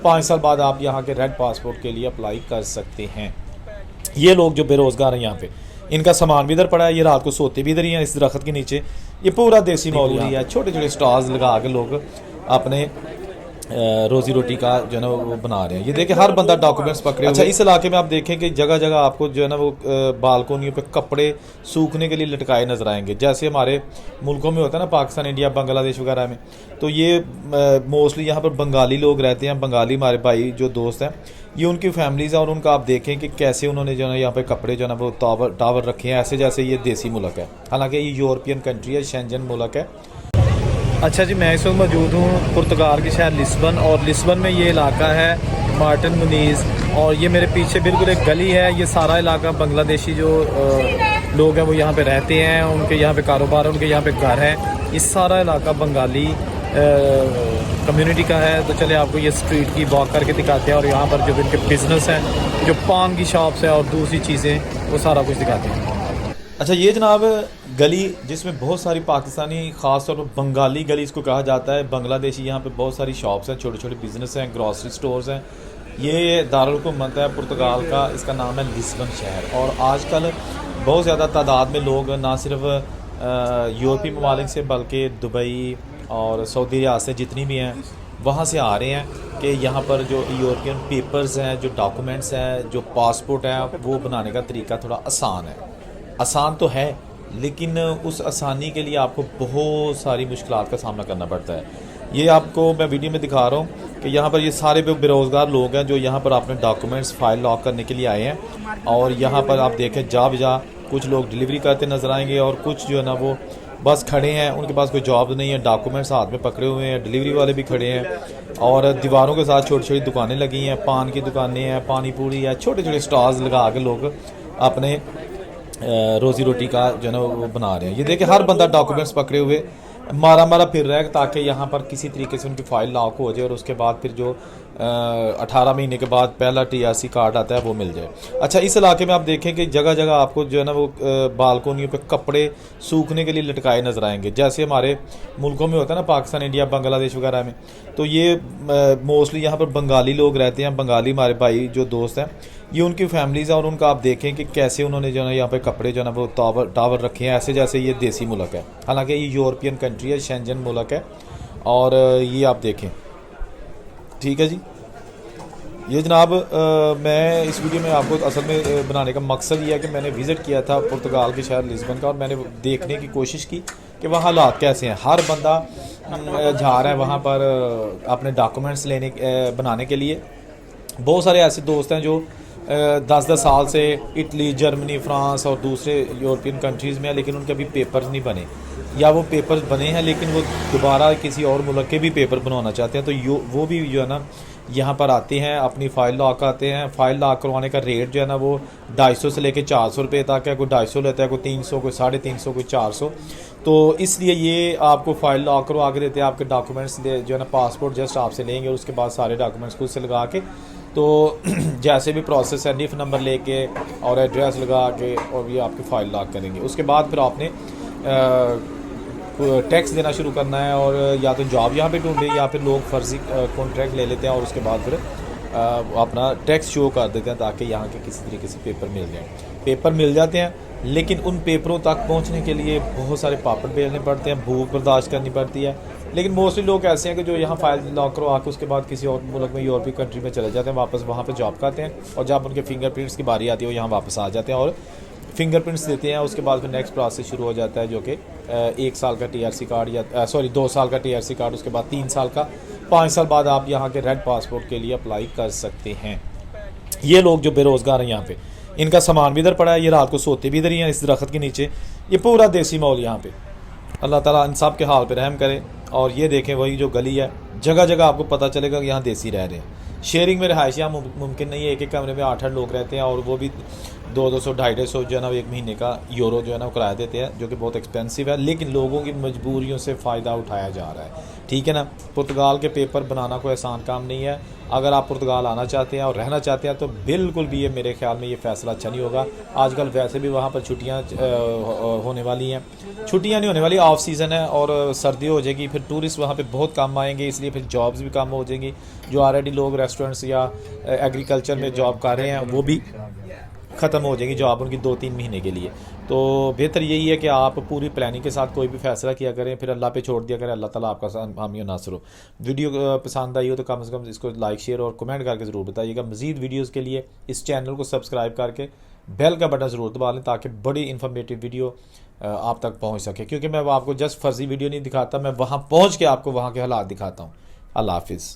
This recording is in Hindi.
5 साल बाद आप यहाँ के रेड पासपोर्ट के लिए अप्लाई कर सकते हैं। ये लोग जो बेरोज़गार हैं यहाँ पे, इनका सामान भी इधर पड़ा है, ये रात को सोते भी इधर ही हैं इस दरख्त के नीचे। ये पूरा देसी माहौल है, छोटे छोटे स्टॉल्स लगा के लोग अपने रोजी रोटी का जो है ना वो बना रहे हैं। ये देखिए हर बंदा डॉक्यूमेंट्स पकड़े। अच्छा, इस इलाके में आप देखें कि जगह जगह आपको जो है ना वो बालकोनियों पे कपड़े सूखने के लिए लटकाए नजर आएंगे, जैसे हमारे मुल्कों में होता है ना, पाकिस्तान, इंडिया, बांग्लादेश वगैरह में। तो ये मोस्टली यहाँ पर बंगाली लोग रहते हैं, बंगाली हमारे भाई जो दोस्त हैं, ये उनकी फैमिलीज़ हैं। और उनका आप देखें कि कैसे उन्होंने जो है यहाँ पे कपड़े जो है ना वो टावर रखे हैं, ऐसे जैसे ये देसी मुल्क है। हालांकि ये यूरोपियन कंट्री है, शेंजन मुल्क है। अच्छा जी, मैं इस वक्त मौजूद हूँ पुर्तगाल के शहर लिस्बन, और लिस्बन में ये इलाका है मार्टिन मुनीज़, और ये मेरे पीछे बिल्कुल एक गली है। ये सारा इलाका बांग्लादेशी जो लोग हैं वो यहाँ पे रहते हैं, उनके यहाँ पे कारोबार है, उनके यहाँ पे घर है। इस सारा इलाका बंगाली कम्युनिटी का है। तो चले आपको ये स्ट्रीट की वॉक करके दिखाते हैं, और यहाँ पर जो इनके बिज़नेस हैं, जो पान की शॉप्स हैं और दूसरी चीज़ें, वो सारा कुछ दिखाते हैं। अच्छा, ये जनाब गली जिसमें बहुत सारी पाकिस्तानी, ख़ास तौर पर बंगाली गली इसको कहा जाता है, बांग्लादेशी यहाँ पे बहुत सारी शॉप्स हैं, छोटे छोटे बिजनेस हैं, ग्रॉसरी स्टोर्स हैं। ये दारुल हुकूमत है पुर्तगाल का, इसका नाम है लिस्बन शहर। और आजकल बहुत ज़्यादा तादाद में लोग ना सिर्फ यूरोपीय ममालिक से बल्कि दुबई और सऊदी रियाद से जितनी भी हैं वहाँ से आ रहे हैं कि यहाँ पर जो यूरोपियन पेपर्स हैं, जो डॉक्यूमेंट्स हैं, जो पासपोर्ट है, वो बनाने का तरीका थोड़ा आसान है। आसान तो है, लेकिन उस आसानी के लिए आपको बहुत सारी मुश्किलात का सामना करना पड़ता है। ये आपको मैं वीडियो में दिखा रहा हूँ कि यहाँ पर ये सारे बेरोज़गार लोग हैं जो यहाँ पर अपने डॉक्यूमेंट्स फाइल लॉक करने के लिए आए हैं। और यहाँ पर आप देखें जा बजा कुछ लोग डिलीवरी करते नज़र आएंगे, और कुछ जो है ना वो बस खड़े हैं, उनके पास कोई जॉब नहीं है, डॉक्यूमेंट्स हाथ में पकड़े हुए हैं। डिलीवरी वाले भी खड़े हैं, और दीवारों के साथ छोटी छोटी दुकानें लगी हैं, पान की दुकानें हैं, पानी पूरी है, छोटे छोटे स्टॉल्स लगा के लोग अपने रोजी रोटी का जो है ना वो बना रहे हैं। ये देखिए हर बंदा डॉक्यूमेंट्स पकड़े हुए मारा फिर रहा है, ताकि यहाँ पर किसी तरीके से उनकी फ़ाइल लॉक हो जाए, और उसके बाद फिर जो 18 महीने के बाद पहला TRC कार्ड आता है वो मिल जाए। अच्छा, इस इलाके में आप देखें कि जगह जगह आपको जो है ना वो बालकोनियों पे कपड़े सूखने के लिए लटकाए नजर आएंगे, जैसे हमारे मुल्कों में होता है ना, पाकिस्तान, इंडिया, बांग्लादेश वगैरह में। तो ये मोस्टली यहाँ पर बंगाली लोग रहते हैं, बंगाली हमारे भाई जो दोस्त हैं, ये उनकी फैमिलीज़ हैं। और उनका आप देखें कि कैसे उन्होंने जो है यहाँ पे कपड़े जो है ना वो टावर रखे हैं, ऐसे जैसे ये देसी मुल्क है। हालांकि ये यूरोपियन कंट्री है, शेंजन मुल्क है। और ये आप देखें, ठीक है जी। ये जनाब मैं इस वीडियो में आपको असल में बनाने का मकसद ये है कि मैंने विज़िट किया था पुर्तगाल के शहर लिस्बन का, और मैंने देखने की कोशिश की कि वहाँ हालात कैसे हैं। हर बंदा जा रहा है वहाँ पर अपने डॉक्यूमेंट्स बनाने के लिए। बहुत सारे ऐसे दोस्त हैं जो 10-10 साल से इटली, जर्मनी, फ्रांस और दूसरे यूरोपियन कंट्रीज़ में है, लेकिन उनके अभी पेपर्स नहीं बने, या वो पेपर्स बने हैं लेकिन वो दोबारा किसी और मुल्क के भी पेपर बनवाना चाहते हैं। तो वो भी जो है ना यहाँ पर आते हैं, अपनी फ़ाइल लॉक आते हैं। फ़ाइल लॉक करवाने का रेट जो है ना वो 250 से लेके 400 रुपये तक है। कोई 250 लेता है, कोई 300, कोई 350, कोई 400। तो इसलिए ये आपको फ़ाइल लॉक करवा के देते हैं। आपके डॉक्यूमेंट्स जो है ना, पासपोर्ट जस्ट आपसे लेंगे, उसके बाद सारे डॉक्यूमेंट्स खुद से लगा के, तो जैसे भी प्रोसेस है, निफ नंबर लेके और एड्रेस लगा के, और ये आपकी फ़ाइल लॉक करेंगे। उसके बाद फिर आपने टैक्स देना शुरू करना है, और या तो जॉब यहाँ पे ढूंढे, या फिर लोग फर्जी कॉन्ट्रैक्ट ले लेते हैं, और उसके बाद फिर अपना टैक्स शो कर देते हैं, ताकि यहाँ के किसी तरीके से पेपर मिल जाए। पेपर मिल जाते हैं, लेकिन उन पेपरों तक पहुँचने के लिए बहुत सारे पापड़ बेलने पड़ते हैं, भूख बर्दाश्त करनी पड़ती है। लेकिन मोस्टली लोग ऐसे हैं कि जो यहाँ फाइल लॉक करवा के उसके बाद किसी और मुल्क में, यूरोपीय कंट्री में चले जाते हैं, वापस वहाँ पे जॉब करते हैं, और जब उनके फिंगरप्रिंट्स की बारी आती है वो यहाँ वापस आ जाते हैं और फिंगरप्रिंट्स देते हैं। उसके बाद फिर नेक्स्ट प्रोसेस शुरू हो जाता है, जो कि 1 साल का TRC कार्ड, या 2 साल का TRC कार्ड, उसके बाद 3 साल का, 5 साल बाद आप यहाँ के रेड पासपोर्ट के लिए अप्लाई कर सकते हैं। ये लोग जो बेरोज़गार हैं यहाँ पे, इनका सामान भी इधर पड़ा है, ये रात को सोते भी इधर ही हैं इस दरख्त के नीचे। ये पूरा देसी माहौल यहाँ पे। अल्लाह ताला इन सब के हाल पे रहम करे। और ये देखें वही जो गली है, जगह जगह आपको पता चलेगा कि यहाँ देसी रह रहे हैं। शेयरिंग में रहायश यहाँ मुमकिन नहीं है, एक कमरे में 8-8 लोग रहते हैं, और वो भी 200, 250 जो है ना 1 महीने का यूरो जो है ना किराया देते हैं, जो कि बहुत एक्सपेंसिव है। लेकिन लोगों की मजबूरियों से फ़ायदा उठाया जा रहा है, ठीक है ना। पुर्तगाल के पेपर बनाना कोई आसान काम नहीं है। अगर आप पुर्तगाल आना चाहते हैं और रहना चाहते हैं, तो बिल्कुल भी ये मेरे ख्याल में ये फ़ैसला अच्छा नहीं होगा। आजकल वैसे भी वहाँ पर छुट्टियाँ होने वाली हैं, छुट्टियाँ नहीं होने वाली, ऑफ सीज़न है, और सर्दी हो जाएगी, फिर टूरिस्ट वहाँ पे बहुत कम आएंगे, इसलिए फिर जॉब्स भी कम हो जाएंगी। जो ऑलरेडी लोग रेस्टोरेंट्स या एग्रीकल्चर में जॉब कर रहे हैं वो भी ख़त्म हो जाएगी जॉब उनकी 2-3 महीने के लिए। तो बेहतर यही है कि आप पूरी प्लानिंग के साथ कोई भी फैसला किया करें, फिर अल्लाह पे छोड़ दिया करें, अल्लाह ताला आपका हामी और नासर हो। वीडियो पसंद आई हो तो कम से कम इसको लाइक शेयर और कमेंट करके ज़रूर बताइएगा। मज़ीद वीडियोज़ के लिए इस चैनल को सब्सक्राइब करके बेल का बटन ज़रूर दबा लें ताकि बड़ी इन्फॉर्मेटिव वीडियो आप तक पहुँच सके, क्योंकि मैं आपको जस्ट फर्जी वीडियो नहीं दिखाता, मैं वहाँ पहुँच के आपको वहाँ के हालात दिखाता हूँ। अल्लाह हाफिज़।